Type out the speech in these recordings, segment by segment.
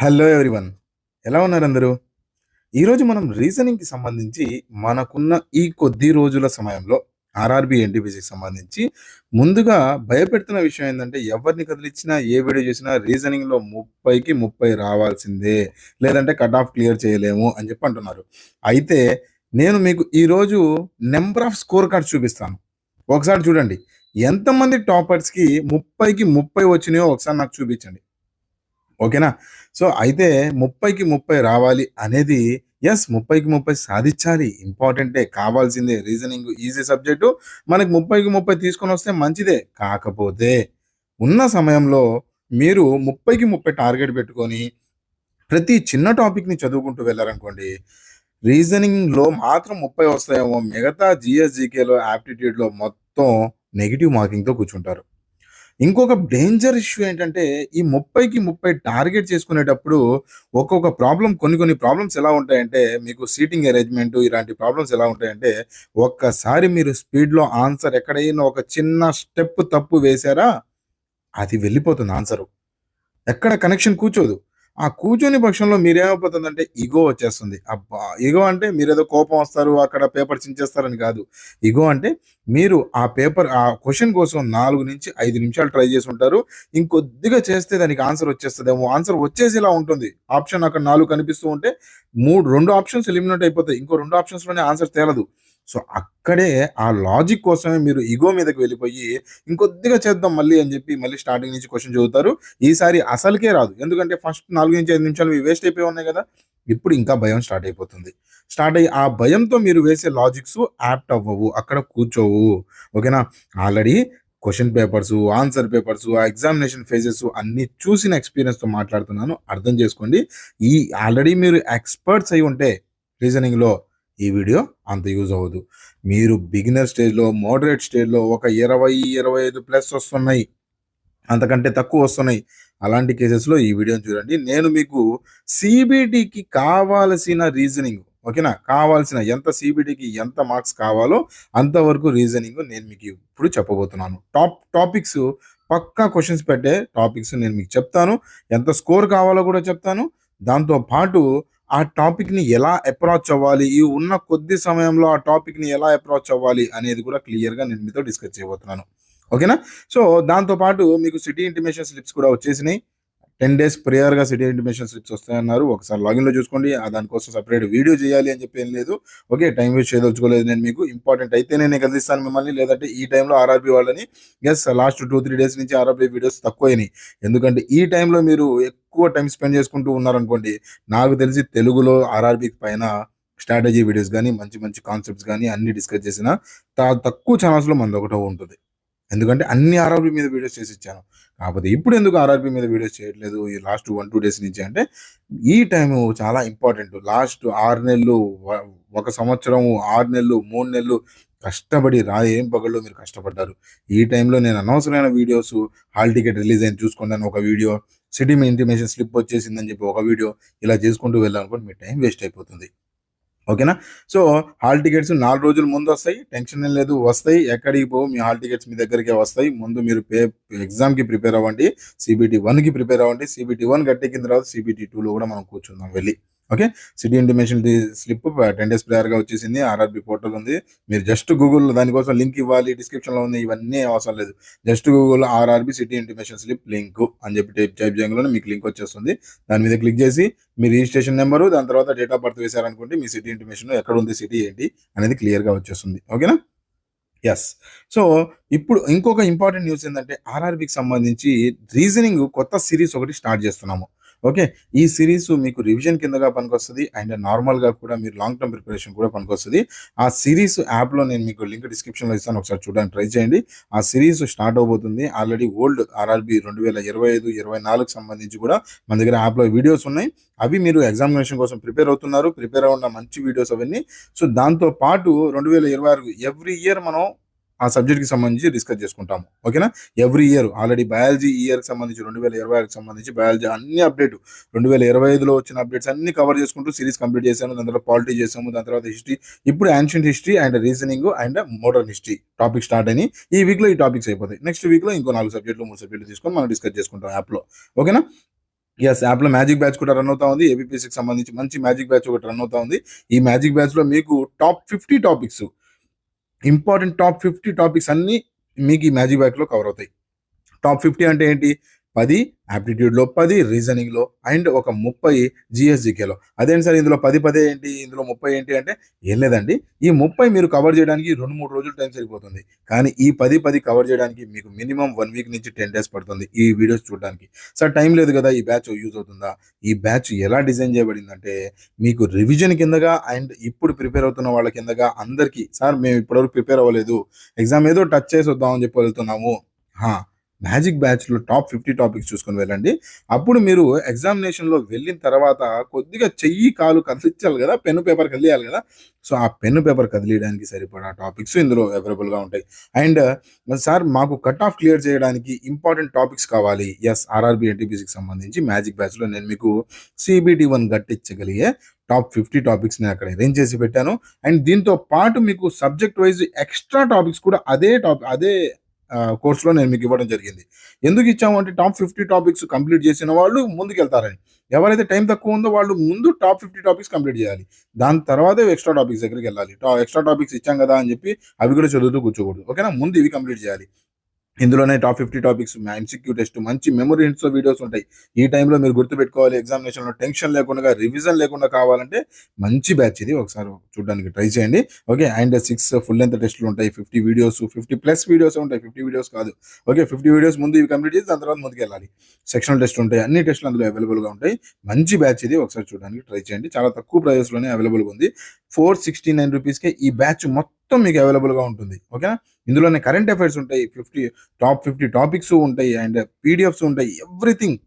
Hello everyone. ఎలా ఉన్నారు అందరూ? ఈరోజు మనం రీజనింగ్‌కి సంబంధించి మనకున్న ఈ కొద్ది రోజుల సమయంలో ఆర్ఆర్‌బీ, ఎన్‌టీపీసీకి సంబంధించి ముందుగా భయపెడుతున్న విషయం ఏందంటే ఎవరిని కదిలిచ్చినా, ఏ వీడియో చేసినా రీజనింగ్‌లో 30కి 30 రావాల్సిందే. లేదంటే కట్ ఆఫ్ క్లియర్ చేయలేము అని చెప్పి అంటున్నారు. అయితే నేను మీకు ఈరోజు నంబర్ ఆఫ్ స్కోర్ కార్డ్స్ చూపిస్తాను. ఒకసారి చూడండి. ఎంతమంది టాపర్స్‌కి 30కి 30 వచ్చినాయో ఒకసారి నాకు చూపించండి. ఓకేనా? సో, అయితే 30కి 30 రావాలి అనేది యెస్, 30కి 30 సాధించాలి. ఇంపార్టెంటే. కావాల్సిందే. Reasoning easy subject. మనకి 30కి 30 తీసుకొనొస్తే మంచిదే. కాకపోతే ఉన్న సమయంలో మీరు 30కి 30 టార్గెట్ పెట్టుకొని ప్రతి చిన్న టాపిక్‌ని చదువుకుంటూ వెళ్లారనుకోండి, రీజనింగ్‌లో మాత్రం 30 వస్తాయేమో. మిగతా జీఎస్, జీకేలో, యాప్టిట్యూడ్‌లో మొత్తం నెగెటివ్ మార్కింగ్‌తో కూర్చుంటారు. ఇంకొక డేంజర్ ఇష్యూ ఏంటంటే, ఈ 30కి 30 టార్గెట్ చేసుకునేటప్పుడు ఒక్కొక్క ప్రాబ్లమ్ కొన్ని ప్రాబ్లమ్స్ ఎలా ఉంటాయంటే, మీకు సీటింగ్ అరేంజ్‌మెంట్ ఇలాంటి ప్రాబ్లమ్స్ ఎలా ఉంటాయంటే, ఒక్కసారి మీరు స్పీడ్‌లో ఆన్సర్ ఎక్కడైనా ఒక చిన్న స్టెప్ తప్పు వేశారా, అది వెళ్ళిపోతుంది ఆన్సరు. ఎక్కడ కనెక్షన్ కూర్చోదు. ఆ కూర్చొని పక్షంలో మీరేమైపోతుందంటే ఇగో వచ్చేస్తుంది. అబ్బా! ఇగో అంటే మీరేదో కోపం వస్తారు, అక్కడ పేపర్ చించేస్తారని కాదు. ఇగో అంటే మీరు ఆ క్వెషన్ కోసం 4-5 నిమిషాలు ట్రై చేసుంటారు. ఇంకొద్దిగా చేస్తే దానికి ఆన్సర్ వచ్చేస్తదేమో. ఆన్సర్ వచ్చేసేలా ఉంటుంది. ఆప్షన్ అక్కడ 4 కనిపిస్తూ ఉంటే 2 ఆప్షన్స్ ఎలిమినేట్ అయిపోతాయి. ఇంకో 2 ఆప్షన్స్‌లోనే ఆన్సర్ తేలదు. సో, అక్కడే ఆ లాజిక్ కోసమే మీరు ఇగో మీదకి వెళ్ళిపోయి ఇంకొద్దిగా చేద్దాం మళ్ళీ అని చెప్పి మళ్ళీ స్టార్టింగ్ నుంచి క్వెషన్ చదువుతారు. ఈసారి అసలుకే రాదు. ఎందుకంటే ఫస్ట్ 4-5 నిమిషాలు ఇవి వేస్ట్ అయిపోయి ఉన్నాయి గదా! ఇప్పుడు ఇంకా భయం స్టార్ట్ అయిపోతుంది. స్టార్ట్ అయ్యి ఆ భయంతో మీరు వేసే లాజిక్స్ యాప్ట్ అవ్వవు. అక్కడ కూర్చోవు. ఓకేనా? Already question papers, answer papers, ఆ ఎగ్జామినేషన్ ఫేజెస్ అన్నీ చూసిన ఎక్స్‌పీరియన్స్‌తో మాట్లాడుతున్నాను. అర్థం చేసుకోండి. ఈ ఆల్రెడీ మీరు ఎక్స్‌పర్ట్స్ అయ్యి ఉంటే రీజనింగ్‌లో ఈ వీడియో అంత యూజ్ అవ్వదు. మీరు బిగినర్ స్టేజ్‌లో, మోడరేట్ స్టేజ్‌లో ఒక 20, 25 ప్లస్ వస్తున్నాయి. అంతకంటే తక్కువ వస్తున్నాయి. అలాంటి కేసెస్‌లో ఈ వీడియోని చూడండి. నేను మీకు సీబీటీకి కావాల్సిన రీజనింగ్ ఓకేనా? కావాల్సిన సీబీటీకి ఎంత మార్క్స్ కావాలో అంతవరకు రీజనింగ్ నేను మీకు ఇప్పుడు చెప్పబోతున్నాను. టాపిక్స్ పక్కా క్వెషన్స్ పెట్టే టాపిక్స్ నేను మీకు చెప్తాను. ఎంత స్కోర్ కావాలో కూడా చెప్తాను. దాంతో పాటు ఆ టాపిక్‌ని ఎలా అప్రోచ్ అవ్వాలి? ఈ ఉన్న కొద్ది సమయంలో ఆ టాపిక్‌ని ఎలా అప్రోచ్ అవ్వాలి అనేది కూడా క్లియర్‌గా నేను మీతో డిస్కస్ చేయబోతున్నాను. ఓకేనా? సో, దాంతో పాటు మీకు సిటీ ఇంటిమేషన్ స్లిప్స్ కూడా వచ్చేసినాయి. 10 డేస్ ప్రియర్‌గా సిటీ ఇంటిమేషన్ స్లిప్స్ వస్తాయన్నారు. ఒకసారి లాగిన్‌లో చూసుకోండి. దానికోసం సెపరేట్ వీడియో చేయాలి అని చెప్పి ఏం లేదు. ఓకే. టైం వేస్ట్ చేయదలుచుకోలేదు నేను మీకు. ఇంపార్టెంట్ అయితేనే నేను కదిలిస్తాను మిమ్మల్ని. లేదంటే ఈ టైంలో ఆర్ఆర్‌బీ వాళ్ళని లాస్ట్ 2, 3 డేస్ నుంచి ఆర్ఆర్‌బీ వీడియోస్ తక్కువయినాయి. ఎందుకంటే ఈ టైంలో మీరు ఎక్కువ టైం స్పెండ్ చేసుకుంటూ ఉన్నారనుకోండి, నాకు తెలిసి తెలుగులో ఆర్ఆర్‌బీ పైన స్ట్రాటజీ వీడియోస్ గాని, మంచి మంచి కాన్సెప్ట్స్ గాని అన్నీ డిస్కస్ చేసిన తక్కువ ఛానల్స్‌లో మనదొకటే ఉంటది. ఎందుకంటే అన్ని ఆర్ఆర్‌బీ మీద వీడియోస్ చేసిచ్చాను. కాకపోతే ఇప్పుడెందుకు ఆర్ఆర్‌బీ మీద వీడియోస్ చేయట్లేదు ఈ లాస్ట్ 1, 2 డేస్ నుంచి అంటే, ఈ టైము చాలా ఇంపార్టెంట్. లాస్ట్ 6 నెలలు, వ ఒక సంవత్సరం, 6 నెలలు, 3 నెలలు కష్టపడి ఏం పగల్లో మీరు కష్టపడ్డారు. ఈ టైంలో నేను అనవసరమైన వీడియోసు, హాల్ టికెట్ రిలీజ్ అయింది చూసుకోండి అని ఒక వీడియో, సిటీ ఇంటిమేషన్ స్లిప్ వచ్చేసిందని చెప్పి ఒక వీడియో, ఇలా చేసుకుంటూ వెళ్ళామనుకోండి మీ టైం వేస్ట్ అయిపోతుంది. ఓకేనా? సో, హాల్ టికెట్స్ 4 రోజుల ముందొస్తాయి. టెన్షన్ ఏం లేదు. వస్తాయి. ఎక్కడికి పోవు. మీ హాల్ టికెట్స్ మీ దగ్గరికే వస్తాయి. ముందు మీరు ఎగ్జామ్‌కి ప్రిపేర్ అవ్వండి. సీబీటీ 1కి ప్రిపేర్ అవ్వండి. సీబీటీ 1 గట్టెక్కిన తర్వాత సీబీటీ 2లో కూడా మనం కూర్చుందాం వెళ్లి. Okay. City intimation slip 10 days ప్రియర్‌గా వచ్చేసింది. ఆర్ఆర్‌బీ పోర్టల్ ఉంది. మీరు జస్ట్ గూగుల్‌లో దానికోసం లింక్ ఇవ్వాలి. డిస్క్రిప్షన్‌లో ఉంది. ఇవన్నీ అవసరం లేదు. జస్ట్ గూగుల్‌లో RRB city intimation slip link అని చెప్పి టైప్ చేయంగానే మీకు లింక్ వచ్చేస్తుంది. దాని మీద క్లిక్ చేసి మీ రిజిస్ట్రేషన్ నెంబరు, దాని తర్వాత డేట్ ఆఫ్ బర్త్ వేశారనుకోండి, మీ సిటీ ఇంటిమేషన్‌లో ఎక్కడుంది సిటీ ఏంటి అనేది క్లియర్‌గా వచ్చేస్తుంది. ఓకేనా? యెస్. సో, ఇప్పుడు ఇంకొక ఇంపార్టెంట్ న్యూస్ ఏందంటే, ఆర్ఆర్‌బీకి సంబంధించి రీజనింగ్ కొత్త సీరీస్ ఒకటి స్టార్ట్ చేస్తున్నాము. ఓకే. ఈ సీరీస్ మీకు రివిజన్ కిందగా పనికొస్తది. అండ్ నార్మల్‌గా కూడా మీరు లాంగ్ టర్మ్ ప్రిపరేషన్ కూడా పనికొస్తది. ఆ సీరీస్ యాప్‌లో నేను మీకు లింక్ డిస్క్రిప్షన్‌లో ఇస్తాను. ఒకసారి చూడడానికి ట్రై చేయండి. ఆ సీరీస్ స్టార్ట్ అవ్వబోతుంది. ఆల్రెడీ ఓల్డ్ ఆర్ఆర్‌బీ 2025, 24కి సంబంధించి కూడా మన దగ్గర యాప్‌లో వీడియోస్ ఉన్నాయి. అవి మీరు ఎగ్జామినేషన్ కోసం ప్రిపేర్ అవుతున్నారు. ప్రిపేర్ అవ్వన్న మంచి వీడియోస్ అవన్నీ. సో, దాంతో పాటు 2026 ఎవ్రీ ఇయర్ మనం ఆ సబ్జెక్ట్‌కి సంబంధించి డిస్కస్ చేసుకుంటాము. ఓకేనా? ఎవ్రీ ఇయర్ ఆల్రెడీ బయాలజీ ఈ ఇయర్‌కి సంబంధించి 2026కి సంబంధించి బయాలజీ అన్ని అప్డేట్ 2025లో వచ్చిన అప్డేట్స్ అన్నీ కవర్ చేసుకుంటూ సీరీస్ కంప్లీట్ చేశాను. దాని తర్వాత పాలిటీ చేసాము. దాని తర్వాత హిస్టరీ. ఇప్పుడు ancient history and reasoning and modern history topic start అయినాయి. ఈ వీక్‌లో ఈ టాపిక్స్ అయిపోతాయి. నెక్స్ట్ వీక్‌లో ఇంకో 4 సబ్జెక్టులు, 3 సబ్జెక్టులు తీసుకొని మనం డిస్కస్ చేసుకుంటాం యాప్‌లో. ఓకేనా? యెస్. యాప్‌లో మ్యాజిక్ బ్యాచ్ కూడా రన్ అవుతా ఉంది. ఏబీపీఎస్‌సికి సంబంధించి మంచి మ్యాజిక్ బ్యాచ్ ఒకటి రన్ అవుతా ఉంది. ఈ మ్యాజిక్ బ్యాచ్‌లో మీకు top 50 topics, important top 50 topics అన్నీ మీకు ఈ మ్యాజిక్ బ్యాచ్‌లో కవర్ అవుతాయి. టాప్ 50 అంటే ఏంటి? 10 యాప్టిట్యూడ్‌లో, 10 రీజనింగ్‌లో అండ్ ఒక 30 జీఎస్, జీకేలో. అదేంటి సార్ ఇందులో 10, 10 ఏంటి? ఇందులో 30 ఏంటి అంటే ఏం లేదండి. ఈ 30 మీరు కవర్ చేయడానికి 2, 3 రోజులు టైం సరిపోతుంది. కానీ ఈ 10, 10 కవర్ చేయడానికి మీకు మినిమమ్ 1 వీక్ నుంచి 10 డేస్ పడుతుంది ఈ వీడియోస్ చూడడానికి. సార్ టైం లేదు కదా! ఈ బ్యాచ్ యూజ్ అవుతుందా? ఈ బ్యాచ్ ఎలా డిజైన్ చేయబడిందంటే మీకు రివిజన్ కిందగా అండ్ ఇప్పుడు ప్రిపేర్ అవుతున్న వాళ్ళ కిందగా అందరికీ సార్ మేము ఇప్పటివరకు ప్రిపేర్ అవ్వలేదు. ఎగ్జామ్ ఏదో టచ్ చేసి వద్దాం అని చెప్పి వెళ్తున్నాము. ఆ! మ్యాజిక్ బ్యాచ్‌లో టాప్ 50 టాపిక్స్ చూసుకొని వెళ్ళండి. అప్పుడు మీరు ఎగ్జామినేషన్‌లో వెళ్ళిన తర్వాత కొద్దిగా చెయ్యి, కాలు కదిలించాలి గదా! పెన్ను, పేపర్ కదిలియాలి గదా! సో, ఆ పెన్ను, పేపర్ కదిలియడానికి సరిపడా టాపిక్స్ ఇందులో అవైలబుల్‌గా ఉంటాయి. అండ్ సార్ మాకు కట్ ఆఫ్ క్లియర్ చేయడానికి ఇంపార్టెంట్ టాపిక్స్ కావాలి. యెస్. ఆర్ఆర్‌బీ, ఎన్‌టీపీసీకి సంబంధించి మ్యాజిక్ బ్యాచ్‌లో నేను మీకు సీబీటీ 1 గట్టించగలిగే టాప్ 50 టాపిక్స్ నేను అక్కడ అరేంజ్ చేసి పెట్టాను. అండ్ దీంతో పాటు మీకు సబ్జెక్ట్ వైస్ ఎక్స్‌ట్రా టాపిక్స్ కూడా అదే కోర్స్‌లో నేను మీకు ఇవ్వడం జరిగింది. ఎందుకు ఇచ్చాము అంటే టాప్ 50 టాపిక్స్ కంప్లీట్ చేసిన వాళ్ళు ముందుకెళ్తారని. ఎవరైతే టైం తక్కువ ఉందో వాళ్ళు ముందు టాప్ 50 టాపిక్స్ కంప్లీట్ చేయాలి. దాని తర్వాతే ఎక్స్‌ట్రా టాపిక్స్ దగ్గరికెళ్ళాలి. ఎక్స్‌ట్రా టాపిక్స్ ఇచ్చాం కదా! అని చెప్పి అవి కూడా చదువుతూ కూర్చోకూడదు. ఓకేనా? ముందు ఇవి కంప్లీట్ చేయాలి. ఇందులోనే టాప్ 50 టాపిక్స్ ఎంసీక్యూ టెస్ట్ మంచి మెమరీ హింట్స్‌తో వీడియోస్ ఉంటాయి. ఈ టైంలో మీరు గుర్తుపెట్టుకోవాలి. ఎగ్జామినేషన్‌లో టెన్షన్ లేకుండా, రివిజన్ లేకుండా కావాలంటే మంచి బ్యాచ్ ఇది. ఒకసారి చూడడానికి ట్రై చేయండి. ఓకే. అండ్ 6 ఫుల్ లెంగ్త్ టెస్ట్‌లు ఉంటాయి. 50 వీడియోస్, 50 ప్లస్ వీడియోస్ ఉంటాయి. 50 వీడియోస్ కాదు. ఓకే. 50 వీడియోస్ ముందు ఇవి కంప్లీట్ చేసి దాని తర్వాత ముందుకెళ్ళాలి. సెక్షనల్ టెస్ట్ ఉంటాయి. అన్ని టెస్ట్‌లు అందులో అవైలబుల్‌గా ఉంటాయి. మంచి బ్యాచ్ ఇది. ఒకసారి చూడడానికి ట్రై చేయండి. చాలా తక్కువ ప్రైస్‌లోనే అవైలబుల్‌గా ఉంది. ₹469కే ఈ బ్యాచ్ మొత్తం మీకు అవైలబుల్‌గా ఉంటుంది. ఓకేనా? ఇందులోనే కరెంట్ అఫైర్స్ ఉంటాయి. టాప్ 50 టాపిక్స్ ఉంటాయి. అండ్ పీడిఎఫ్స్ ఉంటాయి. ఎవ్రీథింగ్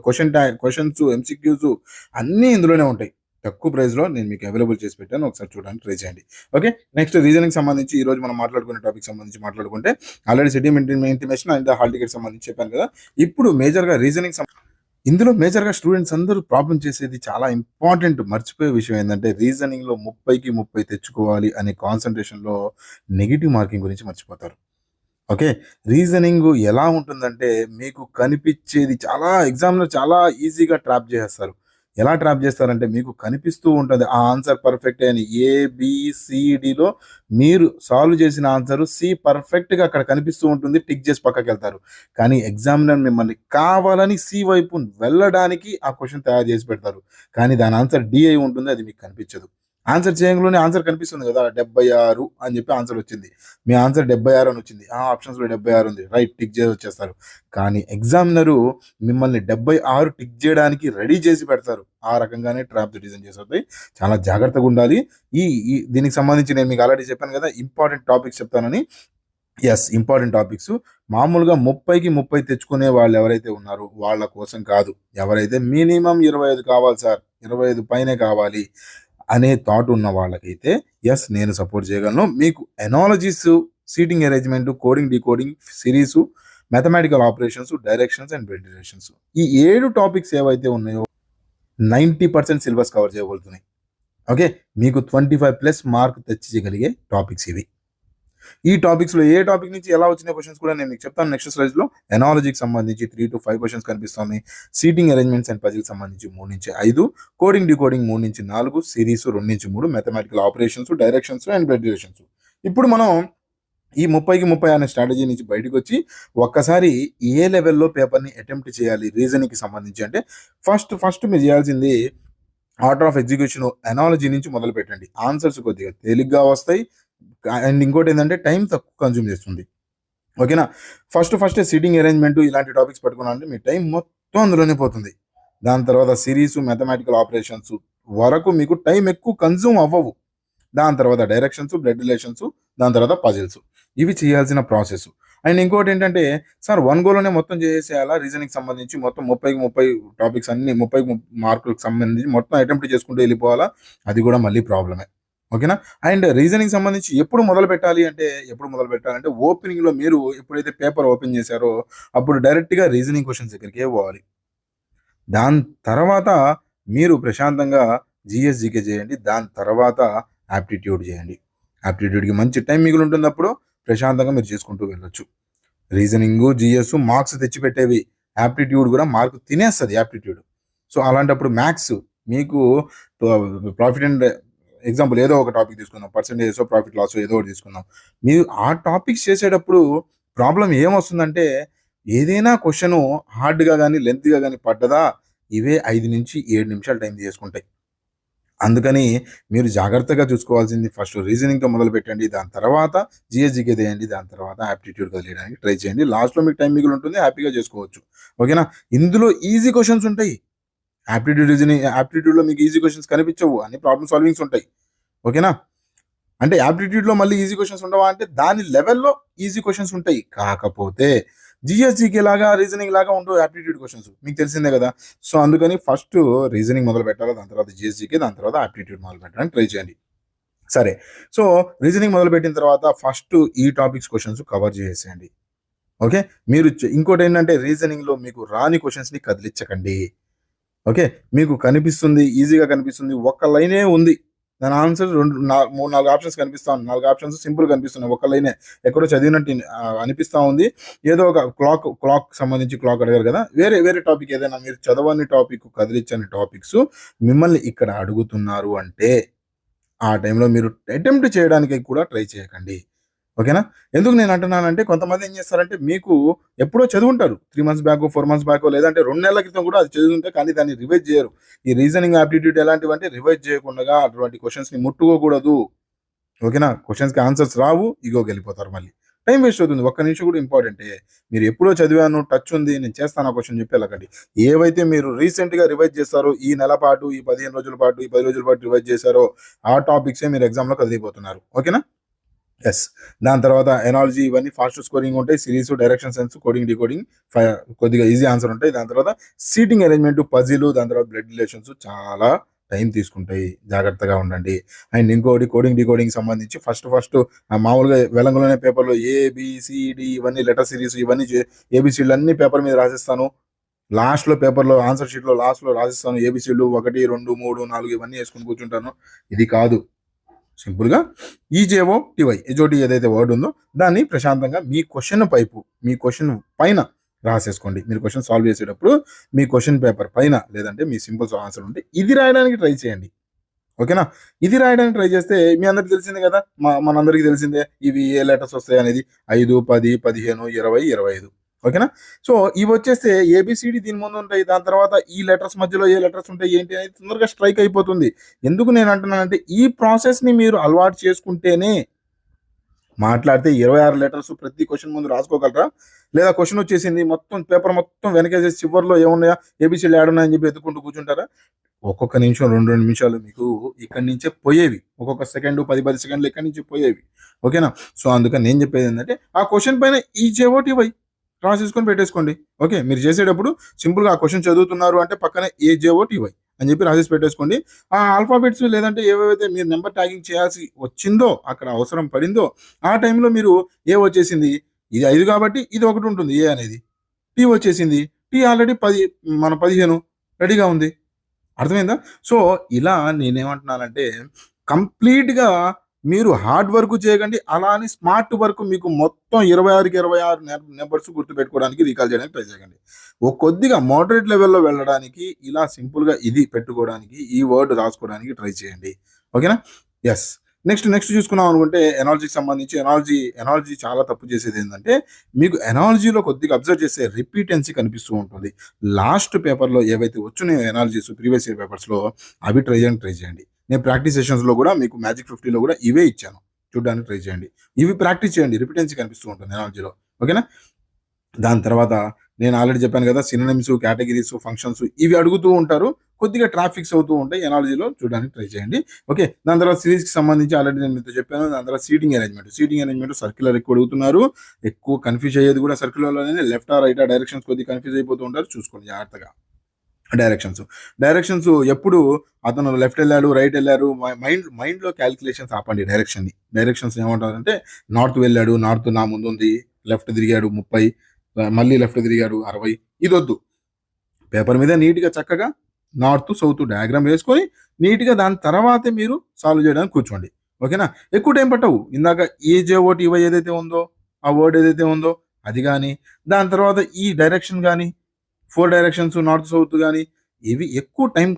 క్వెషన్స్, ఎంసీక్యూస్ అన్నీ ఇందులోనే ఉంటాయి. తక్కువ ప్రైస్‌లో నేను మీకు అవైలబుల్ చేసి పెట్టాను. ఒకసారి చూడడానికి ట్రై చేయండి. ఓకే. నెక్స్ట్ రీజనింగ్‌కి సంబంధించి ఈరోజు మనం మాట్లాడుకునే టాపిక్ సంబంధించి మాట్లాడుకుంటే already city intimation and hall ticket సంబంధించి చెప్పాను కదా! ఇప్పుడు మేజర్‌గా ఇందులో మేజర్‌గా స్టూడెంట్స్ అందరూ ప్రాబ్లమ్ చేసేది చాలా ఇంపార్టెంట్ మర్చిపోయే విషయం ఏందంటే రీజనింగ్‌లో 30కి 30 తెచ్చుకోవాలి అనే కాన్సంట్రేషన్‌లో నెగెటివ్ మార్కింగ్ గురించి మర్చిపోతారు. ఓకే. రీజనింగ్ ఎలా ఉంటుందంటే, మీకు కనిపిచ్చేది చాలా ఎగ్జామ్‌లో చాలా ఈజీగా ట్రాప్ జేసేస్తారు. ఎలా ట్రాప్ జేస్తారంటే, మీకు కనిపిస్తూ ఉంటది. ఆ ఆన్సర్ పర్ఫెక్టే అని. ఏబీసీడీలో మీరు సాల్వ్ చేసిన ఆన్సరు సి పర్ఫెక్ట్‌గా అక్కడ కనిపిస్తూ ఉంటుంది. టిక్ జేసి పక్కకెళ్తారు. కానీ ఎగ్జామినర్ మిమ్మల్ని కావాలని సి వైపు వెళ్ళడానికి ఆ క్వెషన్ తయారు జేసి పెడతారు. కానీ దాని ఆన్సర్ డి అయి ఉంటుంది. అది మీకు కనిపిచ్చదు. ఆన్సర్ చేయంగానే ఆన్సర్ కనిపిస్తుంది గదా! 76 అని జెప్పి ఆన్సర్ వచ్చింది. మీ ఆన్సర్ 76 అని వచ్చింది. ఆప్షన్స్‌లో 76 ఉంది. రైట్ టిక్ చేసి వచ్చేస్తారు. కానీ ఎగ్జామినరు మిమ్మల్ని 76 టిక్ చేయడానికి రెడీ చేసి పెడతారు. ఆ రకంగానే ట్రాప్స్ డిజైన్ చేసవుతాయి. చాలా జాగ్రత్తగా ఉండాలి. ఈ ఈ దీనికి సంబంధించి నేను మీకు ఆల్రెడీ చెప్పాను గదా! ఇంపార్టెంట్ టాపిక్స్ చెప్తానని. యెస్. Important topics. మామూలుగా 30కి 30 తెచ్చుకునే వాళ్ళు ఎవరైతే ఉన్నారో వాళ్ళ కోసం కాదు. ఎవరైతే మినిమమ్ 25 కావాలి సార్. 25 పైనే కావాలి అనే థాట్ ఉన్న వాళ్ళకైతే యెస్. నేను సపోర్ట్ చేయగలను. మీకు analogies, seating arrangement, coding, decoding, series, mathematical operations, directions and verifications. ఈ 7 టాపిక్స్ ఏవైతే ఉన్నాయో 90% సిలబస్ కవర్ చేయబోతున్నాయి. ఓకే. మీకు 25+ మార్క్ తెచ్చియగలిగే టాపిక్స్ ఇవి. ఈ టాపిక్స్‌లో ఏ టాపిక్ నుంచి ఎలా వచ్చిన క్వెషన్స్ కూడా నేను మీకు చెప్తాను నెక్స్ట్ స్లైడ్స్‌లో. ఎనాలజీకి సంబంధించి 3-5 క్వెషన్స్ కనిపిస్తున్నాయి. సీటింగ్ అరేంజ్‌మెంట్స్ అండ్ పజిల్‌కి సంబంధించి 3-5, coding, decoding 3-4, series 2-3, mathematical operations, directions and verifications. ఇప్పుడు మనం ఈ 30కి 30 అనే స్ట్రాటజీ నుంచి బయటకొచ్చి ఒక్కసారి ఏ లెవెల్‌లో పేపర్‌ని అటెంప్ట్ చేయాలి రీజనింగ్‌కి సంబంధించి అంటే ఫస్ట్ మీరు చేయాల్సింది ఆర్డర్ ఆఫ్ ఎగ్జిక్యూషన్ ఎనాలజీ నుంచి మొదలుపెట్టండి. ఆన్సర్స్ కొద్దిగా తేలిగ్గా వస్తాయి. అండ్ ఇంకోటేందంటే టైం తక్కువ కన్జ్యూమ్ చేస్తుంది. ఓకేనా? ఫస్టే సీటింగ్ అరేంజ్‌మెంట్ ఇలాంటి టాపిక్స్ పట్టుకున్నారంటే మీ టైం మొత్తం అందులోనే పోతుంది. దాని తర్వాత సిరీసు, మ్యాథమెటికల్ ఆపరేషన్స్ వరకు మీకు టైం ఎక్కువ కన్జ్యూమ్ అవ్వవు. దాని తర్వాత డైరెక్షన్స్, బ్లడ్ రిలేషన్స్, దాని తర్వాత పజిల్స్. ఇవి చేయాల్సిన ప్రాసెస్. అండ్ ఇంకోటేంటంటే సార్ 1 గోలోనే మొత్తం చేసేసేయాలా రీజనింగ్‌కి సంబంధించి మొత్తం 30కి 30 టాపిక్స్ అన్నీ 30కి మార్కులకు సంబంధించి మొత్తం అటెంప్ట్ చేసుకుంటూ వెళ్ళిపోవాలా? అది కూడా మళ్ళీ ప్రాబ్లమే. ఓకేనా? అండ్ రీజనింగ్‌కి సంబంధించి ఎప్పుడు మొదలుపెట్టాలంటే ఓపెనింగ్‌లో మీరు ఎప్పుడైతే పేపర్ ఓపెన్ చేశారో అప్పుడు డైరెక్ట్‌గా రీజనింగ్ క్వెషన్స్ దగ్గరికే పోవాలి. దాని తర్వాత మీరు ప్రశాంతంగా జీఎస్, జీకే చేయండి. దాని తర్వాత యాప్టిట్యూడ్ చేయండి. యాప్టిట్యూడ్‌కి మంచి టైం మిగిలుంటున్నప్పుడు ప్రశాంతంగా మీరు చేసుకుంటూ వెళ్ళొచ్చు. రీజనింగు, జీఎస్ మార్క్స్ తెచ్చిపెట్టేవి. యాప్టిట్యూడ్ కూడా మార్క్ తినేస్తది యాప్టిట్యూడ్. సో అలాంటప్పుడు మ్యాథ్స్ మీకు ప్రాఫిట్ అండ్ ఎగ్జాంపుల్ ఏదో ఒక టాపిక్ తీసుకుందాం, పర్సెంటేజ్ ప్రాఫిట్ లాస్ ఏదో ఒకటి తీసుకుందాం. మీరు ఆ టాపిక్స్ చేసేటప్పుడు ప్రాబ్లం ఏమొస్తుందంటే ఏదైనా క్వశ్చన్ హార్డ్గా కానీ లెంత్గా కానీ పడ్డదా ఇవే 5-7 నిమిషాలు టైం తీసుకుంటాయి. అందుకని మీరు జాగ్రత్తగా చూసుకోవాల్సింది ఫస్ట్ రీజనింగ్తో మొదలు పెట్టండి, దాని తర్వాత జిఎస్జికే చేయండి, దాని తర్వాత యాప్టిట్యూడ్ వదిలేయడానికి ట్రై చేయండి. లాస్ట్లో మీకు టైం మిగిలి ఉంటుంది, హ్యాపీగా చేసుకోవచ్చు. ఓకేనా? ఇందులో ఈజీ క్వశ్చన్స్ ఉంటాయి. యాప్టిట్యూడ్లో మీకు ఈజీ క్వశ్చన్స్ కనిపించవు, అన్ని ప్రాబ్లమ్ సాల్వింగ్స్ ఉంటాయి. ఓకేనా? అంటే యాప్టిట్యూడ్లో మళ్ళీ ఈజీ క్వశ్చన్స్ ఉండవా అంటే దాని లెవెల్లో ఈజీ క్వశ్చన్స్ ఉంటాయి. కాకపోతే జిఎస్జికే లాగా రీజనింగ్ లాగా ఉండవు యాప్టిట్యూడ్ క్వశ్చన్స్, మీకు తెలిసిందే కదా. సో అందుకని ఫస్ట్ రీజనింగ్ మొదలు పెట్టాలి, దాని తర్వాత జిఎస్జికే, దాని తర్వాత యాప్టిట్యూడ్ మొదలు పెట్టడానికి ట్రై చేయండి. సరే, సో రీజనింగ్ మొదలు పెట్టిన తర్వాత ఫస్ట్ ఈ టాపిక్స్ క్వశ్చన్స్ కవర్ చేసేయండి. ఓకే, మీరు ఇంకోటి ఏంటంటే రీజనింగ్లో మీకు రాని క్వశ్చన్స్ని కదిలించకండి. ఓకే, మీకు కనిపిస్తుంది, ఈజీగా కనిపిస్తుంది, ఒక్క లైనే ఉంది, దాని ఆన్సర్ 3-4 ఆప్షన్స్ కనిపిస్తా ఉంది, 4 ఆప్షన్స్ సింపుల్ కనిపిస్తున్నాయి, ఒక్క లైనే ఎక్కడో చదివినట్టు అనిపిస్తూ ఉంది. ఏదో ఒక క్లాక్ సంబంధించి క్లాక్ అడిగారు కదా, వేరే టాపిక్ ఏదైనా మీరు చదవని టాపిక్, కదిలించని టాపిక్స్ మిమ్మల్ని ఇక్కడ అడుగుతున్నారు అంటే ఆ టైంలో మీరు అటెంప్ట్ చేయడానికి కూడా ట్రై చేయకండి. ఓకేనా? ఎందుకు నేను అంటున్నానంటే కొంతమంది ఏం చేస్తారంటే మీకు ఎప్పుడో చదువుంటారు, 3 మంత్స్ బ్యాక్, 4 మంత్స్ బ్యాక్, లేదంటే 2 నెలల క్రితం కూడా అది చదువుంటే కానీ దాన్ని రివైజ్ చేయరు. ఈ రీజనింగ్ యాప్టిట్యూడ్ ఎలాంటివంటే రివైజ్ చేయకుండా అటువంటి క్వశ్చన్స్ని ముట్టుకోకూడదు. ఓకేనా? క్వశ్చన్స్కి ఆన్సర్స్ రావు, ఇగోకి వెళ్ళిపోతారు, మళ్ళీ టైం వేస్ట్ అవుతుంది. ఒక్క నిమిషం కూడా ఇంపార్టెంటే. మీరు ఎప్పుడో చదివాను, టచ్ ఉంది, నేను చేస్తాను ఆ క్వశ్చన్ చెప్పి వెళ్ళకండి. ఏవైతే మీరు రీసెంట్గా రివైజ్ చేస్తారో, ఈ నెల పాటు, ఈ 15 రోజుల పాటు, ఈ 10 రోజుల పాటు రివైజ్ చేశారో ఆ టాపిక్సే మీరు ఎగ్జామ్లో కదిలిపోతున్నారు. ఓకేనా? ఎస్. దాని తర్వాత ఎనాలజీ, ఇవన్నీ ఫాస్ట్ స్కోరింగ్ ఉంటాయి. Series, direction sense, coding, decoding కొద్దిగా ఈజీ ఆన్సర్ ఉంటాయి. దాని తర్వాత సీటింగ్ అరేంజ్మెంట్, పజిల్, దాని తర్వాత బ్లడ్ రిలేషన్స్ చాలా టైం తీసుకుంటాయి, జాగ్రత్తగా ఉండండి. అండ్ ఇంకోటి కోడింగ్ డీకోడింగ్ సంబంధించి ఫస్ట్ మామూలుగా వెలంగులోనే పేపర్లో ఏబిసిడి ఇవన్నీ లెటర్ సిరీస్ ఇవన్నీ ఏబిసిడ్లు అన్ని పేపర్ మీద రాసిస్తాను. లాస్ట్లో పేపర్లో ఆన్సర్ షీట్లో లాస్ట్లో రాసిస్తాను. ఏబిసిడ్లు 1, 2, 3, 4 ఇవన్నీ వేసుకుని కూర్చుంటాను. ఇది కాదు. సింపుల్గా ఈజేఓటీవై ఎజోటి ఏదైతే వర్డ్ ఉందో దాన్ని ప్రశాంతంగా మీ క్వశ్చన్ పైన రాసేసుకోండి. మీరు క్వశ్చన్ సాల్వ్ చేసేటప్పుడు మీ క్వశ్చన్ పేపర్ పైన, లేదంటే మీ సింపుల్ ఆన్సర్ ఉంటే ఇది రాయడానికి ట్రై చేయండి. ఓకేనా? ఇది రాయడానికి ట్రై చేస్తే మీ అందరికి తెలిసిందే కదా, మనందరికీ తెలిసిందే ఇవి ఏ లెటర్స్ వస్తాయి అనేది, 5, 10, 15, 20, 25. ఓకేనా? సో ఇవి వచ్చేస్తే ఏబిసిడి దీని ముందు ఉంటాయి. దాని తర్వాత ఈ లెటర్స్ మధ్యలో ఏ లెటర్స్ ఉంటాయి ఏంటి అనేది తొందరగా స్ట్రైక్ అయిపోతుంది. ఎందుకు నేను అంటున్నానంటే ఈ ప్రాసెస్ని మీరు అలవాటు చేసుకుంటేనే మాట్లాడితే 26 లెటర్స్ ప్రతి క్వశ్చన్ ముందు రాసుకోగలరా? లేదా క్వశ్చన్ వచ్చేసింది మొత్తం పేపర్ మొత్తం వెనకేసేసి చివరిలో ఏమున్నాయా ఏబిసిడి యాడ్ ఉన్నాయని చెప్పి ఎత్తుకుంటూ కూర్చుంటారా? ఒక్కొక్క నిమిషం 2 నిమిషాలు మీకు ఇక్కడి నుంచే పోయేవి, ఒక్కొక్క సెకండ్ 10 సెకండ్లు ఇక్కడి నుంచి పోయేవి. ఓకేనా? సో అందుకని నేను చెప్పేది ఏంటంటే ఆ క్వశ్చన్ పైన ఈజేఓటీవై రాసేసుకొని పెట్టేసుకోండి. ఓకే, మీరు చేసేటప్పుడు సింపుల్గా ఆ క్వశ్చన్ చదువుతున్నారు అంటే పక్కన ఏజేఓటీవై అని చెప్పి రాసేసి పెట్టేసుకోండి. ఆ ఆల్ఫాబెట్స్ లేదంటే ఏవైతే మీరు నెంబర్ ట్యాగింగ్ చేయాల్సి వచ్చిందో, అక్కడ అవసరం పడిందో ఆ టైంలో మీరు ఏ వచ్చేసింది, ఇది 5 కాబట్టి ఇది ఒకటి ఉంటుంది ఏ అనేది, టీ వచ్చేసింది, టీ ఆల్రెడీ 15 రెడీగా ఉంది. అర్థమైందా? సో ఇలా నేనేమంటున్నానంటే కంప్లీట్గా మీరు హార్డ్ వర్క్ చేయకండి, అలా అని స్మార్ట్ వర్క్ మీకు మొత్తం 26కి 26 నెంబర్స్ గుర్తుపెట్టుకోవడానికి రీకాల్ చేయడానికి ట్రై చేయకండి. కొద్దిగా మోడరేట్ లెవెల్లో వెళ్ళడానికి ఇలా సింపుల్గా ఇది పెట్టుకోవడానికి, ఈ వర్డ్ రాసుకోవడానికి ట్రై చేయండి. ఓకేనా? ఎస్. నెక్స్ట్ చూసుకున్నాం అనుకుంటే ఎనాలజీకి సంబంధించి ఎనాలజీ చాలా తప్పు చేసేది ఏంటంటే మీకు ఎనాలజీలో కొద్దిగా అబ్జర్వ్ చేసే రిపీటెన్సీ కనిపిస్తూ ఉంటుంది. లాస్ట్ పేపర్లో ఏవైతే వచ్చినాయో ఎనాలజీస్ ప్రీవియస్ ఇయర్ పేపర్స్లో అవి ట్రై చేయండి. నేను ప్రాక్టీస్ సెషన్స్లో కూడా మీకు మ్యాజిక్ 50లో కూడా ఇవే ఇచ్చాను, చూడడానికి ట్రై చేయండి. ఇవి ప్రాక్టీస్ చేయండి, రిపీటెన్సీ కనిపిస్తూ ఉంటుంది ఎనాలజీలో. ఓకేనా? దాని తర్వాత నేను ఆల్రెడీ చెప్పాను కదా, సినోనిమ్స్, కేటగిరీస్, ఫంక్షన్స్ ఇవి అడుగుతూ ఉంటారు, కొద్దిగా ట్రాఫిక్స్ అవుతూ ఉంటాయి, ఎనాలజీలో చూడడానికి ట్రై చేయండి. ఓకే, దాని తర్వాత సిరీస్కి సంబంధించి ఆల్రెడీ నేను మీతో చెప్పాను. దాని తర్వాత సీటింగ్ అరేంజ్మెంట్ సర్క్యులర్ ఎక్కువ అడుగుతున్నారు, ఎక్కువ కన్ఫ్యూజ్ అయ్యేది కూడా సర్క్యులర్లోనే, లెఫ్ట్ రైట్ డైరెక్షన్స్ కొద్దిగా కన్ఫ్యూజ్ అయిపోతూ ఉంటారు, చూసుకోండి జాగ్రత్తగా. డైరెక్షన్స్ ఎప్పుడు అతను లెఫ్ట్ వెళ్ళాడు రైట్ వెళ్ళారు, మైండ్లో క్యాలిక్యులేషన్స్ ఆపండి. డైరెక్షన్స్ ఏమంటారంటే నార్త్ వెళ్ళాడు, నార్త్ నా ముందు ఉంది, లెఫ్ట్ తిరిగాడు 30, మళ్ళీ లెఫ్ట్ తిరిగాడు 60, ఇది వద్దు. పేపర్ మీద నీట్గా చక్కగా నార్త్ సౌత్ డయాగ్రామ్ వేసుకొని నీట్గా దాని తర్వాతే మీరు సాల్వ్ చేయడానికి కూర్చోండి. ఓకేనా? ఎక్కువ టైం పట్టవు. ఇందాక ఏజేఓటీవై ఏదైతే ఉందో ఆ వర్డ్ ఏదైతే ఉందో అది కానీ, దాని తర్వాత ఈ డైరెక్షన్ కానీ 4 డైరెక్షన్స్ నార్త్ సౌత్ కానీ ఇవి ఎక్కువ టైం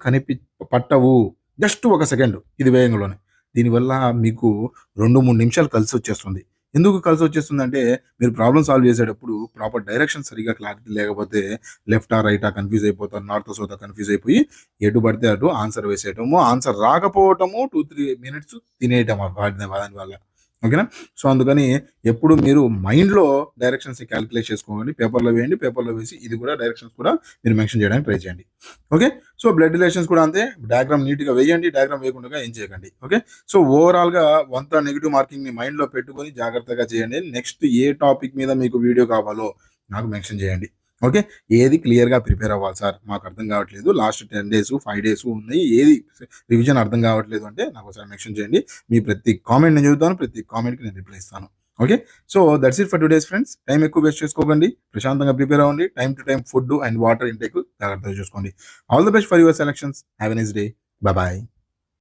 పట్టవు. జస్ట్ ఒక సెకండ్ ఇది వేయంగానే. దీనివల్ల మీకు 2, 3 నిమిషాలు కలిసొచ్చేస్తుంది. ఎందుకు కలిసొచ్చేస్తుందంటే, మీరు ప్రాబ్లమ్ సాల్వ్ చేసేటప్పుడు ప్రాపర్ డైరెక్షన్ సరిగ్గా క్లారిటీ లేకపోతే లెఫ్టా, రైటా కన్‌ఫ్యూజ్ అయిపోతారు. నార్త్, సౌతా కన్‌ఫ్యూజ్ అయిపోయి ఎటు పడితే అటు ఆన్సర్ వేసేయటము, ఆన్సర్ రాకపోవటము 2, 3 మినిట్స్ తినేయటం దాని వల్ల. ఓకేనా? సో, అందుకని ఎప్పుడు మీరు మైండ్‌లో డైరెక్షన్స్‌ని కాలిక్యులేట్ చేసుకోండి. పేపర్‌లో వేయండి. పేపర్‌లో వేసి ఇది కూడా డైరెక్షన్స్ కూడా మీరు మెన్షన్ చేయడానికి ట్రై చేయండి. ఓకే. సో, బ్లడ్ రిలేషన్స్ కూడా అంతే. డయాగ్రామ్ నీట్‌గా వేయండి. డయాగ్రామ్ వేయకుండా ఏం చేయకండి. ఓకే. సో, ఓవరాల్‌గా 100 నెగెటివ్ మార్కింగ్‌ని మైండ్‌లో పెట్టుకొని జాగ్రత్తగా చేయండి. నెక్స్ట్ ఏ టాపిక్ మీద మీకు వీడియో కావాలో నాకు మెన్షన్ చేయండి. ఓకే. ఏది క్లియర్‌గా ప్రిపేర్ అవ్వాలి సార్. మాకు అర్థం కావట్లేదు. లాస్ట్ 10 డేస్, 5 డేస్ ఉన్నాయి. ఏది రివిజన్ అర్థం కావట్లేదు అంటే నాకు ఒకసారి మెన్షన్ చేయండి. మీ ప్రతి కామెంట్ నేను చదువుతాను. ప్రతి కామెంట్‌కి నేను రిప్లై ఇస్తాను. Okay. So, that's it for today's friends. Time ఎక్కువ వేస్ట్ చేసుకోకండి. ప్రశాంతంగా ప్రిపేర్ అవ్వండి. Time to time food and water intake జాగ్రత్తగా చూసుకోండి. All the best for your selections. Have a nice day. By by.